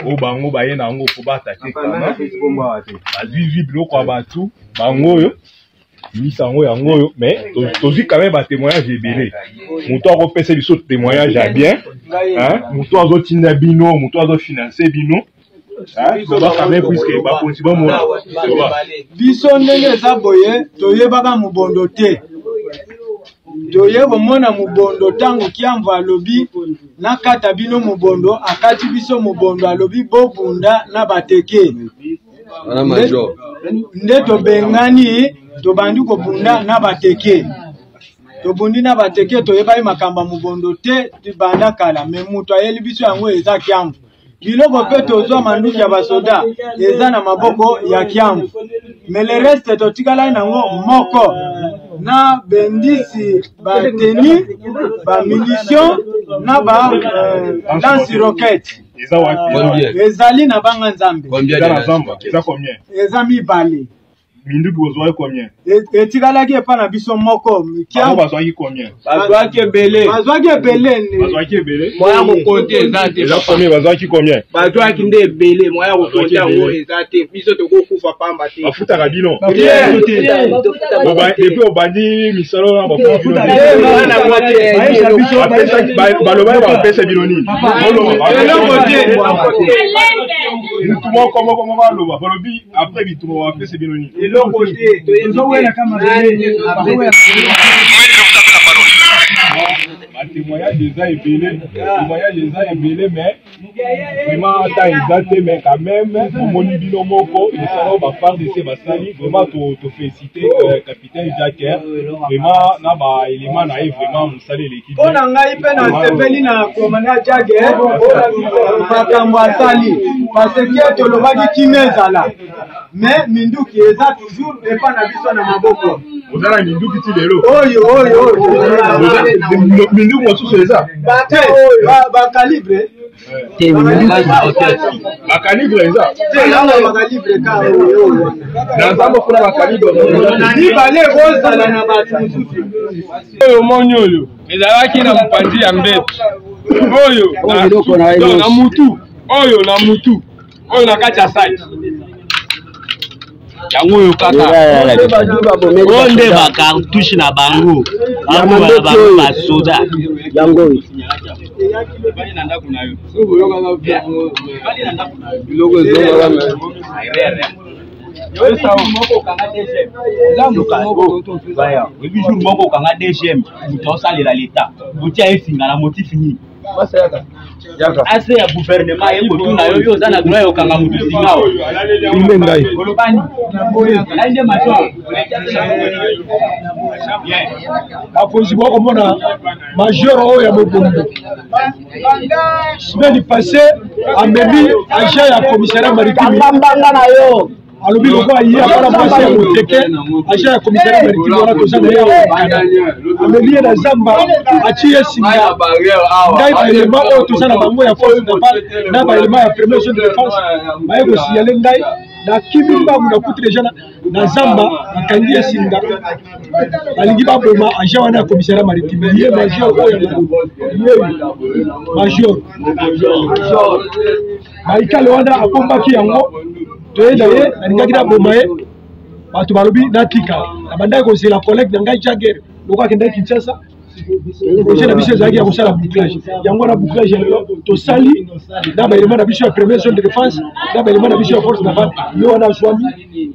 o bango baye na ngo ko batake kama bazwi biloko ya batu bango yo misa ngo yango yo mais tozwi quand même ba témoignage ebele moto akopesa biso témoignage ya bien hein moto azotinda bino moto azofinancer bino biso ndenge eza boye toyebaka mubondo te toyeba mona mubondo tango kiamva alobi nakata bino mubondo akati biso mubondo alobi bobunda na bateke nde tobengani tobandi kobunda na bateke tobundi na bateke toyeba makamba mubondo te tibanda kala me mutu ayeli biso yango eza kiamva biloko pe tozwa manduki ya basoda eza na maboko ya kiamvu mais le reste totikala nango moko na bendisi bateni ba munition na ba lance roquette ezali na banga nzambe eza mibale minduki ozwaki combien etikalaki epa na biso moko bazwaki combien bazwaki ebele moya kokonte eza te bazwaki combien bazwaki nde ebele moya kokonte yango eza te biso tokokufa pamba te bafutaka bino depuis obandi misolo na balobaki bapesa bino nini mutu moko baloba balobi après bituma bapesa bino nini témoignage déjà ébélé, mais vraiment tant exacté, mais quand même, mon bino moko, il sera ma part de ces basali, vraiment te féliciter, capitaine Jacques, vraiment, na ba élément na vraiment vous saluez l'équipe. On a ngai pe na sepeli na commandant Jacques, makambo asali, parce que to lobaki kimezala. Mais minduki eza toujours epa na biso na maboko. Ozala minduki ti lelo. Oyo. Minduki mosusu eza. Ba calibre. Ba calibre eza. Ba calibre ka oyo. Na nzambo kuna ba calibre. Nani bale ozala na batu mosusu. Oyo monyolo. Ezalaki na mpanzi ya mbeto. Oyo na mutu. Oyo na kati ya site. Yango yo kaka onde ba cartouche na bango ba soda yango bali na ndaku na yo biloko zonga jour moko kanga DGM mutosalela l'État mutia esinga na motif nini ase ya gouvernement ye kotuna yo oza na droit yokanga mutu singao imbe ngai olobani nainde major akonzi bokomona major oyo ya mobondo semaine passée amemi agent ya commissariat maritime na yo alobi loko aye apana mwasi ya moteke agent ya commissariat maritime wana toza na ye amemi ye na zamba atie ye singa ngai baelema oyo toza na bango ya force navale na baelema ya première zone de défense baye kosignale ngai nakimi mbangu nakuti deja na zamba bakangi ye singa balingi baboma agent wana ya commissariat maritime ye major oyo major baikale wana akombaki yango toyeda ye alingaki na boma ye bato balobi natika abandaki kozela collègue na ngai Jagger loko akendaki Kinshasa projet na biso ezalaki ya kosala bouclage yango na bouclage lelo tosali na baelema na biso ya première zone de défense na baelema na biso ya force navale ye wana azwami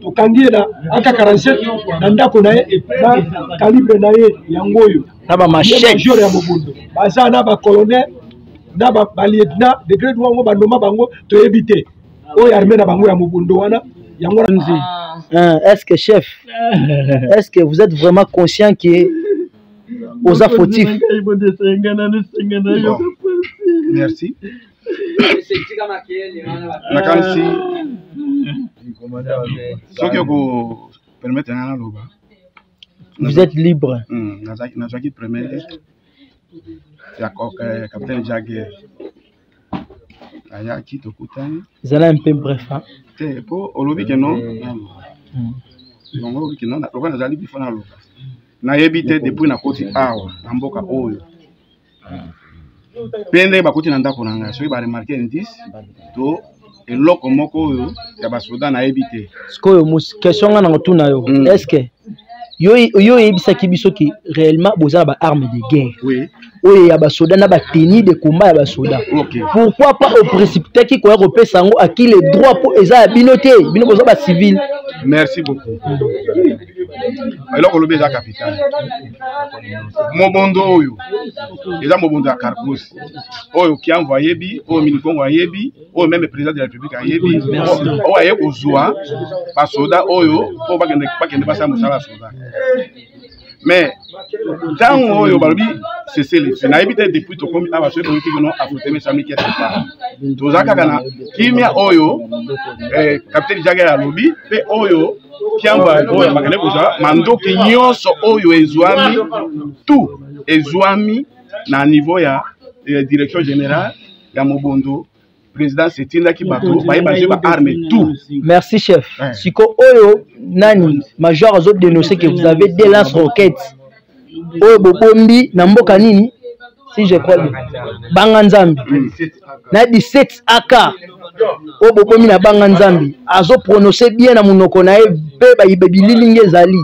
tokangi ye na AK-47 na ndako na ye na calibre na ye yango oyo na bamajor ya mobundo baza na bacolonel na balieutenant de grade wango bandoma bango toyebi te oyo armée na bango ya mobundo wana yango nzi. Est-ce que chef, est-ce que vous êtes vraiment conscient que aux affautifs? Merci. Vous êtes libre. Capitaine Jagger. Vous allez un peu bref. Hein? Na yebite depuis na koti awa na mboka oyo pende bakoti na ndako nanga soki ba remarquer indice to eloko moko oyo ya basoda na ebité sikoyo question nga na tuna yo est-ce que yo yebisaki biso ki réellement boza ba armes de guerre oui oyo ya basoda na ba tenue de combat ya basoda okay pourquoi pas au précipité qui ko repesa ngo à qui les droits pour eza ya binoté bino boza ba civil. Merci beaucoup. eloko lobi eza capital mobondo oyo eza mobondo ya Carcos oyo ki envoyé bi oyo Milikongo ayebi oyo même président de la République ayebi oyo aye kozwa basoda oyo po bakende basala mosala soda mais tango oyo balobi cessez les feux nayebi te depuis tokomi awa soki boyoki kono afuteme samiki ya tata toza kaka na kimia oyo capitaine Jagger alobi pe oyo kiamba oyo makende kozwa mandoki nyonso oyo ezwami tout ezwami na niveau ya direction générale ya mobondo président setindaki bato bayebanje ba arme tout. Merci chef. Siko oyo nani major azo dénoncer que vous avez des lance-roquettes oyo bobombi na mboka nini si je crois bien Banganzambi na 17 AK oyo bobombi na Banganzambi azo prononcer bien na munoko na ye pe bayibebililingi ezali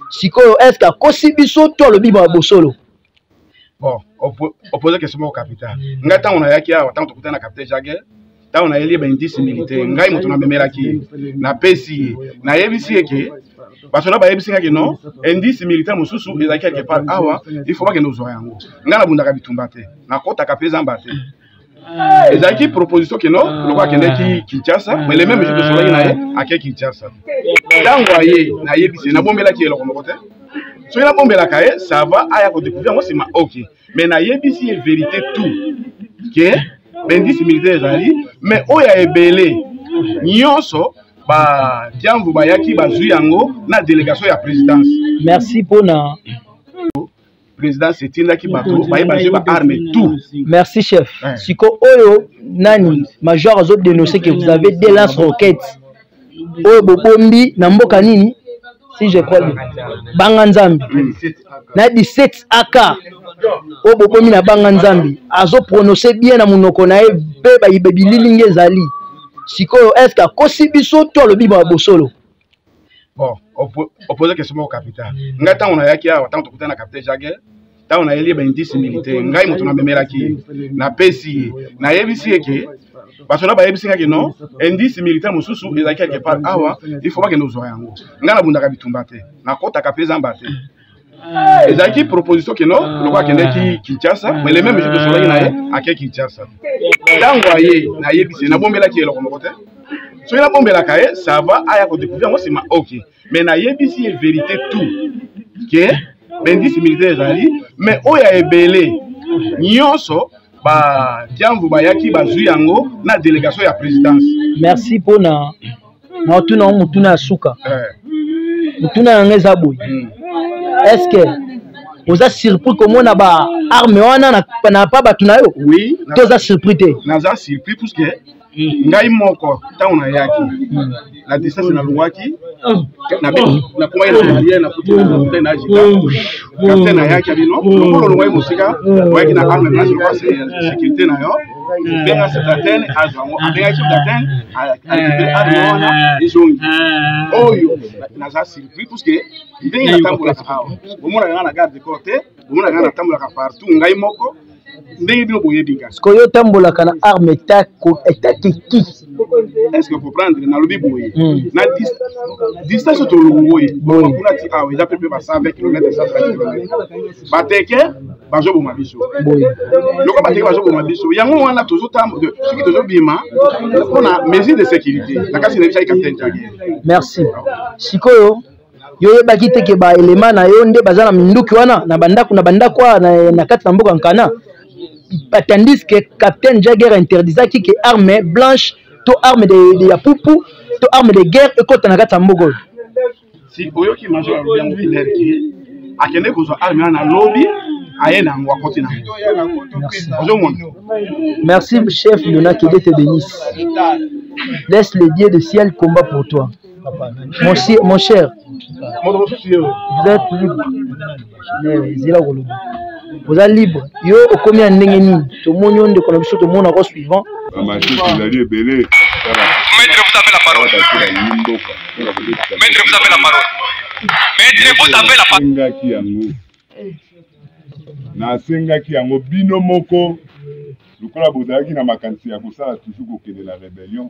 sikoyo est-ce que akosi biso to alobi ba bosolo. Bon, opposé question au capitaine. Ngata on a yaki awa tant tokutana na capitaine Jagger. Ta on a yeli ba indice militaire. Ngai mutu na memelaki na pesi na yebisi eke parce que ba yebisi ngaki non indice militaire mosusu ezaki quelque part awa il faut pas que nous soyons yango. Ngala bundaka bitumba te. Na kota ka pesa mbate. Ezaki proposition que non lokwa kendeki Kinshasa mais les mêmes jours de soleil na ye ake Kinshasa. Tango aye na yebisi na bombelaki eloko moko te. So il a bombé la caille, ça va, à découvrir, moi c'est ma ok. Mais na yebisi est vérité tout. Que bendice militaire ali, mais o ya ebele. Nyonso ba tiamvu bayaki bazui yango na délégation ya présidence. Merci pour na président setinda ki bato bayebaje ba arme tout. Merci chef. Siko oyo nani major azo dénoncer que vous avez des lance-roquettes. Oyo bobombi na mboka nini si je crois bien Banganzambi na 17 AK oyo bobomi na Banganzambi azo prononcer bien na munoko na ye pe bayibebililingi ezali sikoyo est-ce que akosi biso to alobi ba bosolo. Bon, opposé question au capitaine. Ngata on a yaki awa tant tokutana na capitaine Jagger. Ta on a yeli ba indice militaire. Ngai mutu na memelaki na pesi na yebisi eke parce que ba yebisi ngaki non indice militaire mosusu ezaki quelque part awa il faut pas que nous soyons yango. Ngala bundaka bitumba te. Na kota ka pesa mbate. Ezaki proposition que non lokwa kendeki Kinshasa mais les mêmes jours de soleil na ye ake Kinshasa. Tango aye na yebisi na bombelaki eloko moko te. So il a bombé la caille, ça va, à découvrir, moi c'est ma ok. Mais na yebisi est vérité tout. Que bendice militaire ali, mais o ya ebele. Nyonso ba tiamvu bayaki bazui yango na délégation ya présidence. Merci pour na tuna mutuna suka. Mutuna ngeza boy. Est-ce que vous êtes surpris comment on a ba arme wana na pas batuna yo? Oui. Vous êtes surpris te? Naza surpris parce que ngai moko tauna yaki la distance na luwaki na be na kuma ina aliye na kutu na jika capitaine na yaki bino ngolo longwa musika waki na arme na kwa sécurité na yo benga capitaine azango benga capitaine a arme izongi oyo naza surpris parce que ndenge natambola awa bomona na garde côté bomona na tambola ka partout ngai moko ndenge bino boyebinga ko yo tambola kana arme etaki est-ce que vous prendre na lobi boye na distance to loboye kuna ti awa eza pepe ba 120 km 130 km bateke bazo boma biso loko bateke bazo boma biso yango wana tozo tambo soki tozo bima on a mesure de sécurité la kasi na bisa capitaine Jagger. Merci sikoyo yo yebaki te ke ba élément na yo nde bazana minduki wana na bandako na kati na mboka nkana tandis que capitaine Jagger interdisaki que arme blanche to arme de ya pupu to arme de guerre ekota na kati ya mboka. Si oyoki major alobi clair ki akende kozwa arme na lobby aye na ngwa koti na. Merci chef Yona, que Dieu te bénisse. Laisse le Dieu du ciel combat pour toi. Mon cher, vous êtes libre. vous êtes libre. Yo, au combien de temps, tout le monde est comme ça, tout le monde est suivant. Maître, vous avez la parole. Maître, vous avez la parole. Maître, vous avez la parole. Nasengaki yango bino moko lokola bozalaki na makanisi ya kosala toujours kokende na rébellion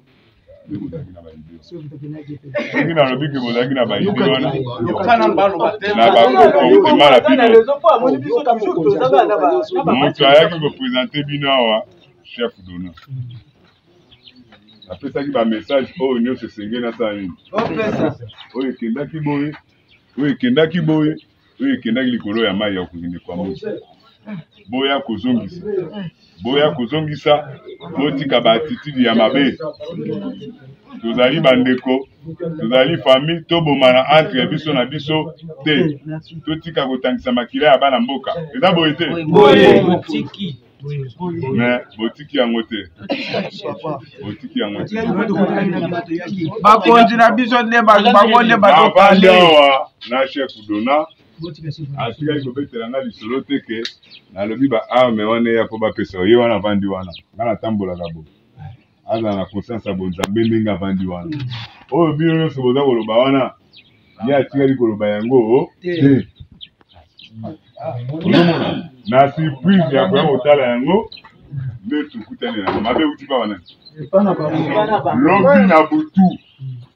nde bozalaki na baide soki nalobi ke bozalaki na baide wana na bakokotema na bino moto ayaki koprésente bino awa chef dona apesaki bamessage oyo nyonso esengeli nasala nini oyo ekendaki boye oyo ekendaki boye oyo ekendaki likolo ya mai ya kokende kwa moto boya kozongisa botika baatitude ya mabe tozali bandeko tozali famille tobomana entre biso na biso te totika kotangisa makila ya bana mboka eza boye te mais botiki yango te bakonzi na biso nde bango nde bavandi awa na chef dona atikali kobetela nga lisolo te ke nalobi baarme wana eya mpo bapesa ye wana avandi wana nga natambolaka bo azala na conscience ya bonzambe ndenge avandi wana oyo bino nyonso boza koloba wana ye atikali koloba yango te na surprise ya koya kotala yango nde tokutani nango mabe uti pa wana lobi na butu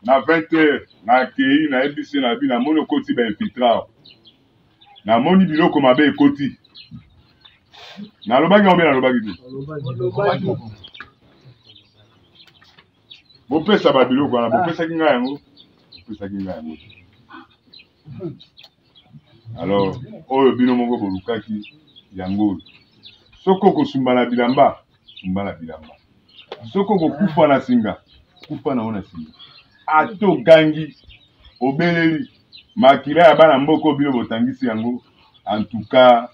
na 20h nakei nayebisi na bi namoni okoti bainfiltrao namoni biloko mabe ekoti nalobaki mabe nalobaki te bopesa babiloko wana bopesaki ngai yango alors oyo bino moko bolukaki yango soki okosumbana bilamba sumbana bilamba soki okokufa na singa kufa nango na singa ata ogangi obeleli makila ya bana mboka bino botangisi yango en tout cas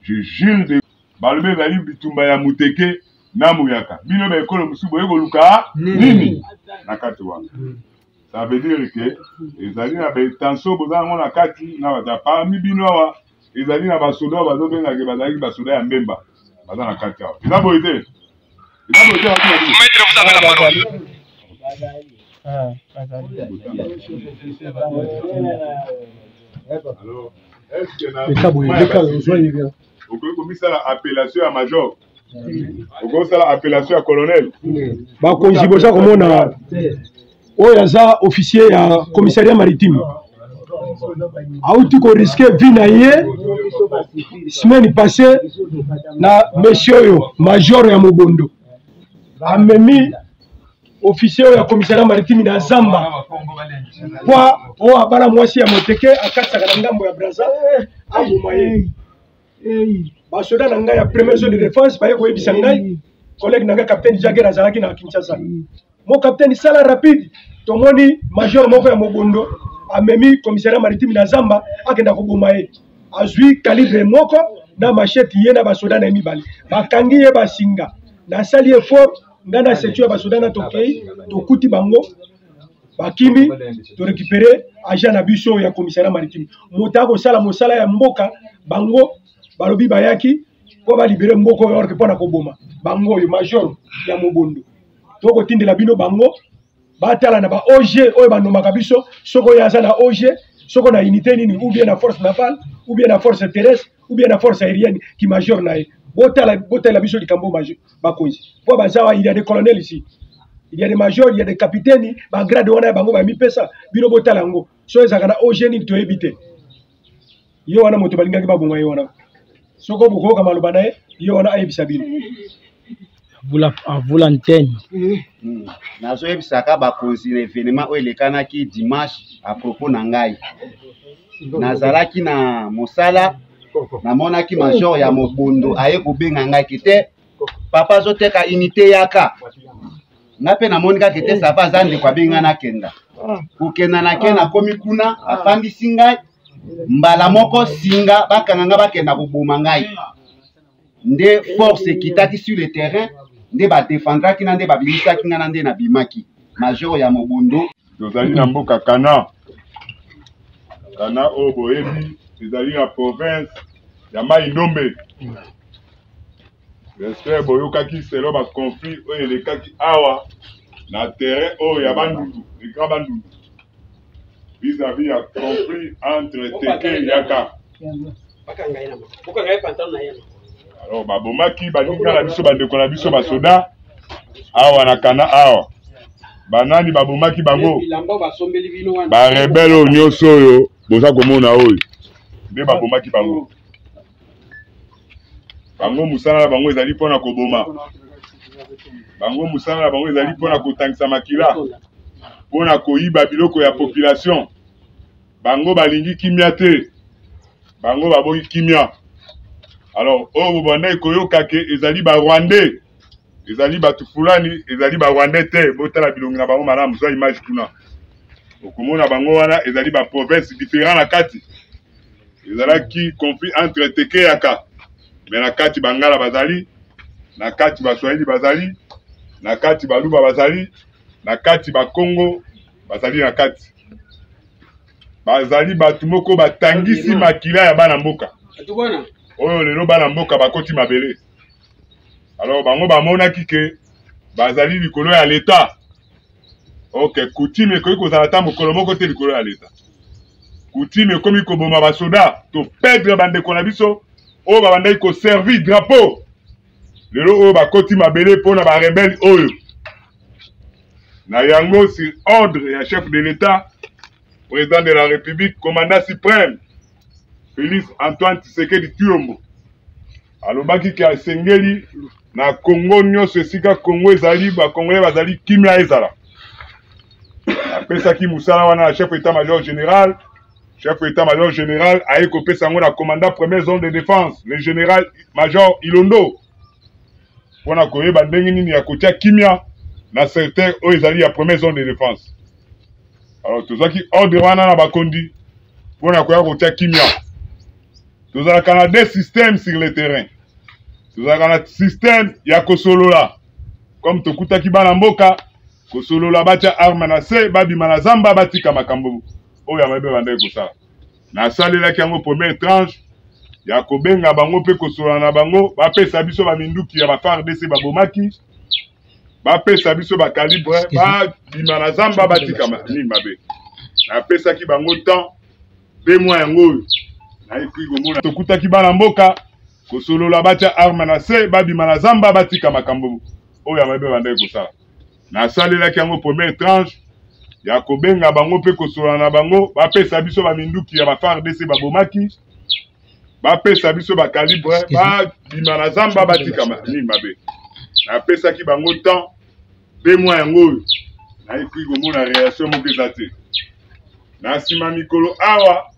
je jure de balobi ezali bitumba ya muteke na muyaka bino baekolo mosusu boye koluka nini na kati wana ça veut dire que ezali na batension boza yango na kati na baza parmi bino awa ezali na basoda bazobengaka bazalaki basoda ya mbemba baza na kati awa eza boye te Maître, vous avez la parole. Alors, est-ce que okoki komisala appellation ya major okosala appellation ya colonel bakonzi boza komona oyo aza officier ya commissariat maritime auti koriske vi na ye semaine passée na monsieur oyo major ya mobondo amemi officier ya commissariat maritime na zamba kwa o abala mwasi ya moteke akatsaka na ngambo ya braza aboma ye basoda na ngai ya première zone de défense baye koyebisa ngai collègue na ngai capitaine Jagger azalaki na Kinshasa mo capitaine sala rapide tomoni major moko ya mobondo amemi commissariat maritime na zamba akenda koboma ye azwi calibre moko na machette ye na basoda na mibale bakangi ye basinga na sali effort ngana setu basoda na tokei tokuti bango bakimi to récupérer agent na biso ya commissariat maritime mota ko sala mosala ya mboka bango balobi bayaki po ba libérer mboko orke pona koboma bango yo major ya mobondo toko tindela bino bango batala na ba OG oyo banomaka biso soko ya za na OG soko na unité nini ou bien na force navale ou bien na force terrestre ou bien na force aérienne qui major na botala biso likambo major bakonzi po bazawa il y a des colonels ici il y a des majors il y a des capitaines ba grade wana bango ba mipesa bino botala ngo so ezaka na OG nini to ebite yo wana moto balingaki babonga yo wana soko boko kama lobana yo wana ayebisa bino vous l'antenne nazo ebisaka bakonzi l'événement oyo elekanaki dimanche à propos na ngai nazalaki na mosala namonaki major ya mobondo aye kobenga ngai kite papa azoteka unité yaka nga mpe namoni kaka ete sava aza ndeko abenga nakenda kokenda nake nakomi kuna afandisi ngai mbala moko singa bakanga nga bakenda koboma ngai nde force ekitaki sur le terrain nde badefendraki na nde babimisaki nga na nde nabimaki major ya mobondo tozali na mboka kana oyo boyebi ezali na province ya mai ndombe. J'espère boyokaki selo ba conflit oyo elekaki awa na terrain oyo ya bandundu, les grands bandundu. Vis-à-vis ya conflit entre Teke et Yaka. Alors babomaki baninga na biso bandeko na biso basoda awa na kana awa. Banani babomaki bango. Ba rebelle oyo nyonso oyo boza komona oyo. Nde babomaki bango. Bango musala na bango ezali mpona koboma. Bango musala na bango ezali mpona kotangisa makila. Mpona koyiba biloko ya population. Bango balingi kimia te. Bango baboyi kimia. Alors oyo bobanda ekoyoka ke ezali ba Rwandais. Ezali batu fulani, ezali ba Rwandais te. Botala bilongi na bango malamu zwa image kuna. Okomona bango wana ezali ba province différent na kati. Ezalaki conflit entre Teke Yaka. Mais na kati Bangala bazali, na kati Baswahili bazali, na kati Baluba bazali, na kati Bakongo bazali na kati. Bazali batu moko batangisi makila ya bana mboka. Oyo lelo bana mboka bakoti mabele. Alors bango bamonaki ke bazali likolo ya l'État. OK, coutume ekoki kozala ta mokolo moko te likolo ya l'État. Coutume ekomi koboma basoda to perdre bandeko na biso. Oyo babandaki koservi drapeau. Lelo oyo bakoti mabele mpona ba rebelle oyo. Na yango sur ordre ya chef de l'État, président de la République, commandant suprême, Félix Antoine Tshisekedi Tshilombo. Alobaki ki asengeli na Congo nyonso esika Congo ezali ba Congolais bazali kimia ezala. Apesaki musala wana na chef état-major général. Chef d'état-major général a écopé sango na commandant première zone de défense, le général major Ilondo. Pour na koyeba ndenge nini ya kotia kimia na secteur oyo ezali ya première zone de défense. Alors tozaki ordre wana na bakondi pour na koya kotia kimia. Tozalaka na deux systèmes sur le terrain. Tozalaka na système ya kosolola. Comme tokutaki bana mboka, kosolola batia arme na se, babima na zamba batika makambo. Oyo amabe bandaki kosala. Na salelaki yango première tranche ya kobenga bango pe kosola na bango, bapesa biso ba minduki ya ba FARDC babomaki. Bapesa biso ba calibre, ba bima na zamba batika nini mabe. Na pesaki bango temps 2 mois yango. Na ipri komona tokutaki bana mboka kosolola batia arme na se, babima na zamba batika makambo. Oyo amabe bandaki kosala. Na salelaki yango première tranche ya kobenga bango pe kosola na bango, bapesa biso ba minduki ya ba FARDC babomaki. Bapesa biso ba calibre, ba bima na zamba batika nini mabe. Na pesaki bango temps 2 mois yango. Na ipri komona réaction moko ezate. Na sima mikolo awa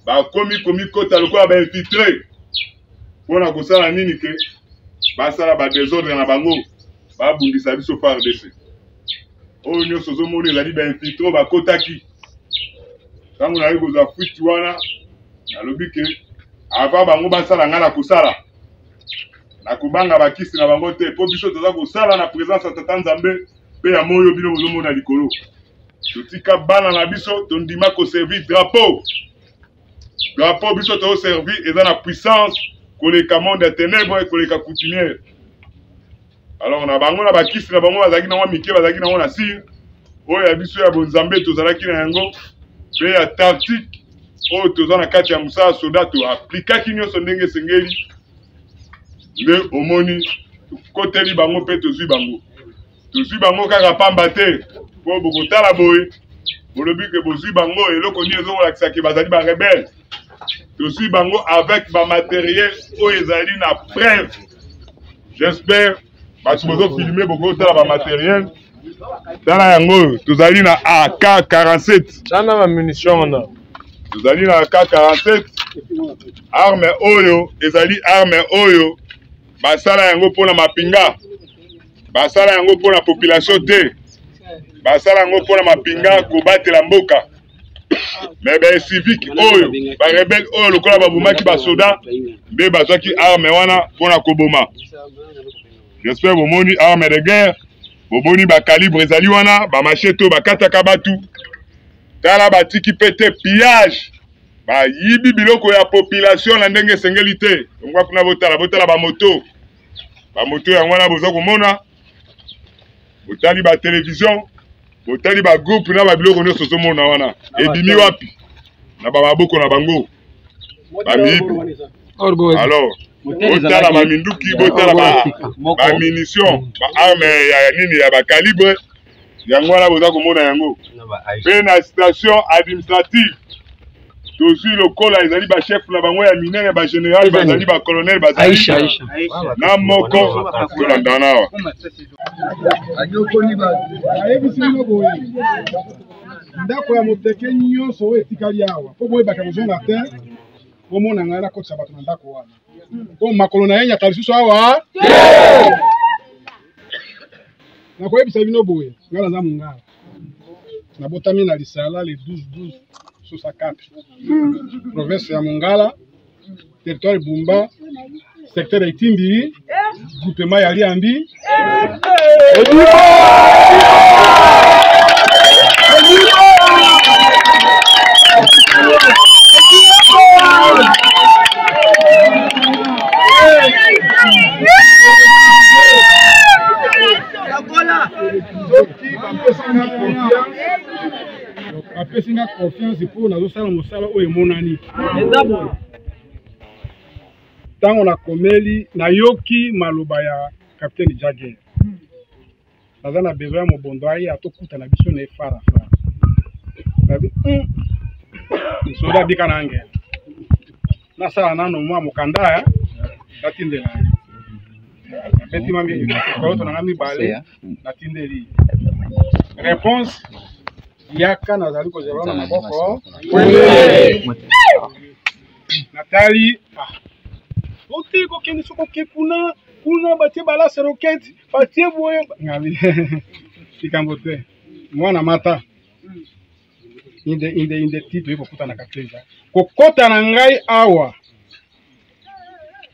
bakomi kota lokola ba infiltré. Pona kosala nini ke basala ba désordre na bango, babundisa biso FARDC. Oyo nyonso ozomona ezali bainfiltre bakotaki. Ntango naye kozwa fuite wana nalobi ke avant bango basala nga na kosala na kobanga bakisi na bango te mpo biso toza kosala na présence ya tata Nzambe mpe ya moyo bino bozomona likolo. Totika bana na biso tondima koservi drapeau. Drapeau biso tozoservi eza na puissance koleka monde ya ténèbre koleka coutumière. Alors na bango na bakisi na bango bazalaki nango mike bazalaki nango na sire oyo ya biso ya bonzambe tozalaki na yango mpe ya tactique oyo toza na kati ya mosala soda to aplikaki nyonso ndenge esengeli nde omoni koteli bango mpe tozwi bango kaka pamba te mpo bokotala boye bolobi ke bozwi bango eloko nini ezokolakisaki bazali barebele tozwi bango avec bamateriel oyo ezali na preuve. J'espère bato bozofilme bokotala bamateriel tala yango tozali na AK-47 tana bamunition wana tozali na AK-47 arme oyo ezali arme oyo basala yango mpona mapinga basala yango mpona population te basala yango mpona mapinga kobatela mboka me bacivique oyo barebele oyo lokola babomaki basoda nde bazwaki arme wana mpona koboma. J'espère bomoni arme de guerre bomoni bakalibre ezali wana bamachete oyo bakataka batu tala batiki mpe te pillage bayibi biloko ya population na ndenge esengeli te. Ngwa kuna botala bamoto. Bamoto yango wana boza komona. Botali ba télévision, botali ba groupe na ba biloko nyonso tozomona wana. Ebimi wapi? Na ba maboko na bango. Bamibi. Alors, botala ba minduki, botala ba munition, ba arme ya nini ya ba calibre. Yango wana boza komona yango. Pe na station administrative. Tozi lokola ezali ba chef na bango ya minene ba général bazali ba colonel bazali Aisha na moko kolanda nawa ndako ya moteke nyonso oyo etikali awa po boyebaka kozonga te bomona ngai nakotisa bato na ndako wana po makolo na ye nyata lisusu awa nakoyebisa bino boye ngai naza mongala nabotami na lisala le 12 64 province ya Mongala, territoire Bumba, secteur ya Itimbiri, groupement ya Liambi. Apesi nga confiance pour nazosala mosala oyo emonani ntango nakomeli nayoki maloba ya capitaine Jagger naza na besoin ya mobondo aye atokuta na biso na efarafara nabi soda bika na angela nasala nano mwa mokanda natindela nabeti mambi kaoto nanga mibale natindeli réponse yaka nazali kozela na maboko natali ote kokende soko ke kuna batie balase roquette batie boye ngali likambo te mwana mata inde titre ekokuta na kapteza kokota na ngai awa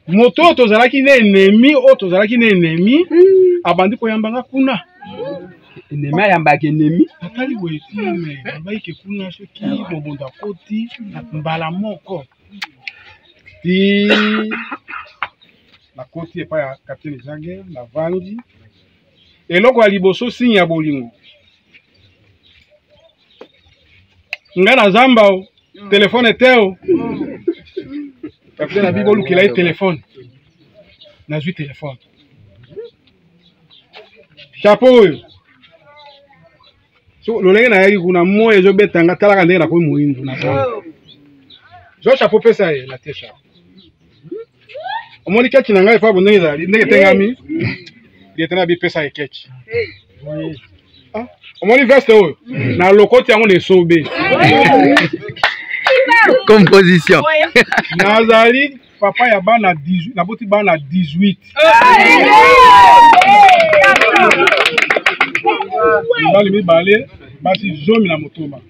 moto oyo tozalaki na ennemi oyo tozalaki na ennemi abandi koyambanga kuna ennemi ayambaka ennemi atali boye time babayike kuna soki mobondo akoti mbala moko ti nakoti epai ya capitaine Jagger navandi eloko ya liboso signe ya bolingo nga na zamba o telefone te o capitaine abi bolukela ye telefone nazwi telefone chapeau oyo so lolenge nayaki kuna moyo ezobetanga talaka ndenge nakomi moyindu na zo chapeau pesa ye na te chapeau omoni keki na ngai pa ndenge ezali ndenge etengami lietena bipesa ye keki omoni veste oyo na lokoti yango na esobe composition nazali papa ya bana 18 naboti bana 18 mbali mibale basi zomi na motoba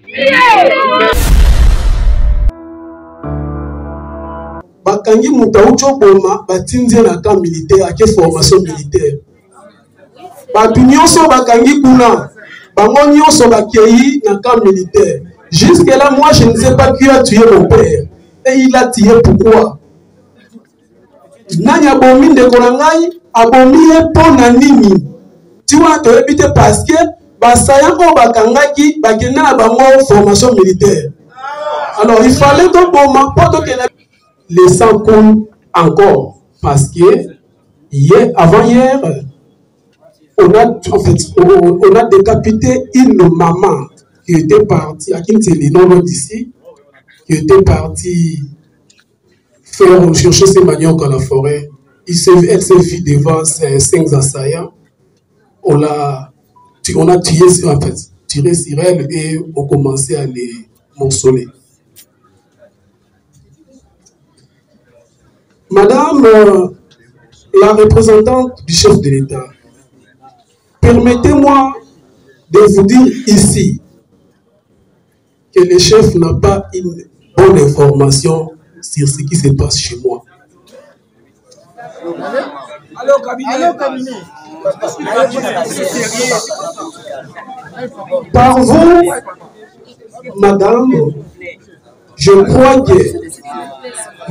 bakangi moto awuti oboma batindi ye na camp militaire ake formation militaire bato nyonso bakangi kuna bango nyonso bakei na camp militaire jusque là moi je ne sais pas qui a tué mon père et il a tué pourquoi nani abomi ndeko na ngai abomi ye mpo na nini ti wana toyebi te parce que basaya oyo bakangaki bakenda na bango formation militaire alors il fallait toboma mpo tokende les sang coule encore parce que hier, avant-hier, on a décapité une maman qui était partie à Kinteli, non loin d'ici, qui était partie faire chercher ses maniocs dans la forêt. Elle s'est vue devant ces 5 assaillants. On a tué, en fait, tiré sur elle et on commençait à les morceler. Madame la représentante du chef de l'État, permettez-moi de vous dire ici que le chef n'a pas une bonne information sur ce qui se passe chez moi. Par vous, madame, Je crois que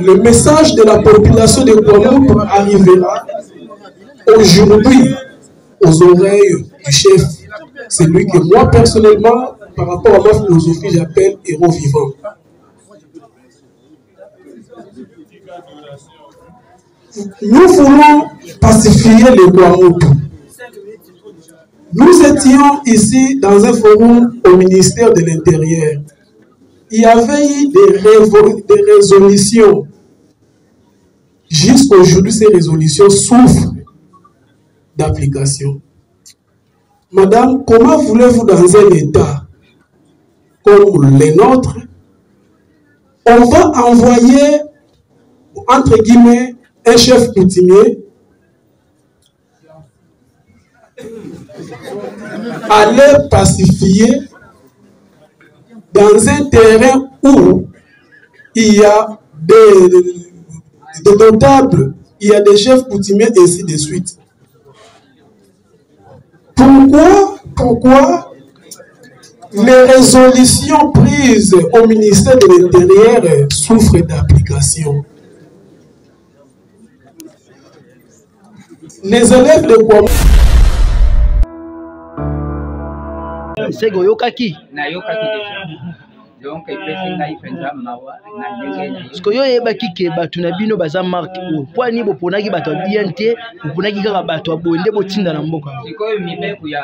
le message de la population de Guadeloupe arrivera aujourd'hui aux oreilles du chef. C'est lui que moi, personnellement, par rapport à ma philosophie, j'appelle héros vivant. Nous voulons pacifier le Guadeloupe. Nous étions ici dans un forum au ministère de l'Intérieur. Il y avait eu des résolutions. Jusqu'à aujourd'hui, ces résolutions souffrent d'application. Madame, comment voulez-vous dans un État comme le nôtre, on va envoyer, entre guillemets, un chef coutumier aller pacifier dans un terrain où il y a des notables, il y a des chefs coutumiers et ainsi de suite. Pourquoi les résolutions prises au ministère de l'Intérieur souffrent d'application? Les élèves de quoi? C'est Goyokaki. Donc, parce que yo yebaki ke bato na bino baza marque o poani boponaki bato bien te boponaki kaka bato bonde botinda na mboka sikoyo mibeku ya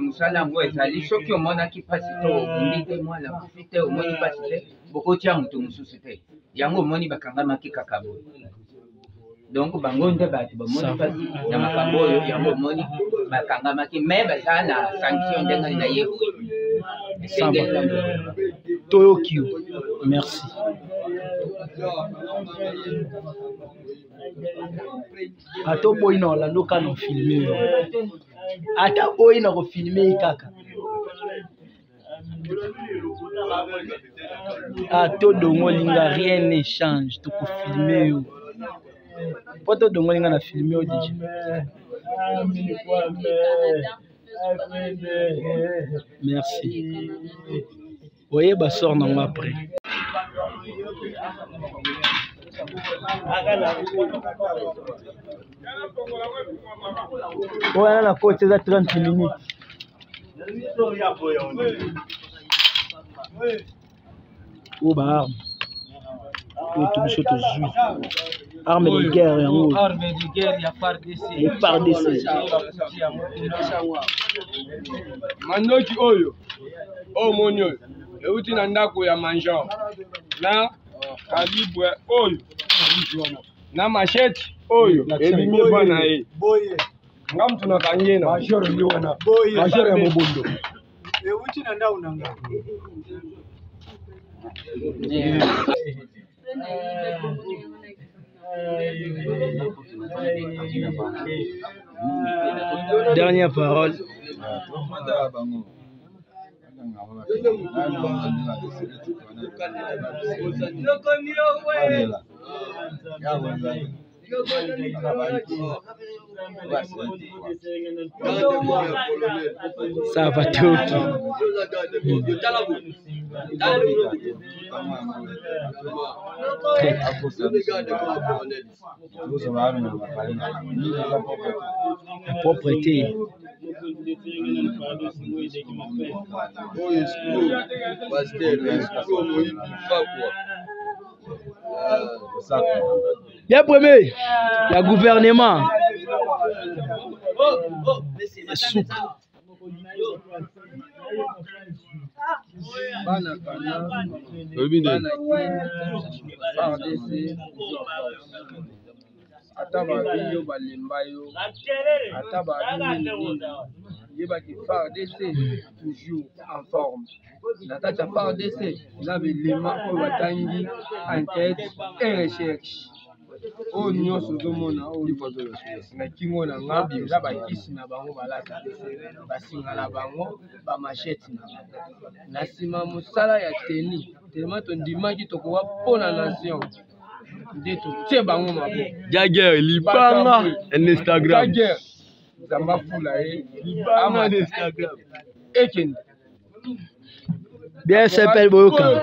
musala ngo ezali soki omonaki pasi to obundite mwana kufite omoni pasi te bokotia mutu mosusu te yango omoni bakangamaki kaka boye donc bango nde bato bamoni pasi na makambo oyo yango omoni bakangamaki me baza na sanction ndenge na ye Toyokio, merci. Ato boy na Orlando kana filmer. Ata boy na ko filmer kaka. Ato dongo linga rien ne change to ko filmer yo. Poto dongo linga na filmer yo déjà. Merci. Voyez, bah sort non après. Ouais, la côte c'est à 30 minutes. Oh bah arme. Oh tout bichot tout jus. Arme de guerre en haut. Arme de guerre ya FARDC. Et FARDC. Mandoki oyo. Oh monyo. Euti na ndako ya manjao. Na kalibre oyo. Na machete oyo. Ebimi bana e. Boye. Ngam tunakanye na. Majoro ni wana. Boye. Majoro ya mobondo. Euti na ndao nanga. Dernière parole. Ça va tout. La propreté. Bien premier, le gouvernement. Soupe. Ata babiyo balembayo ata babini yebaki FARDC toujours en forme na kati ya FARDC na bilema oyo batangi enquête et recherche oyo nyonso ozomona oyo na kingo na nga eza bakisi na bango balata basinga na bango bamashete na bango na nsima mosala ya teni telema tondimaki tokowa mpona nation nde totie bango maboko Jagger libanga en Instagram. Jagger zamba fula ye libanga en Instagram ekende bien s'appelle Boyoka.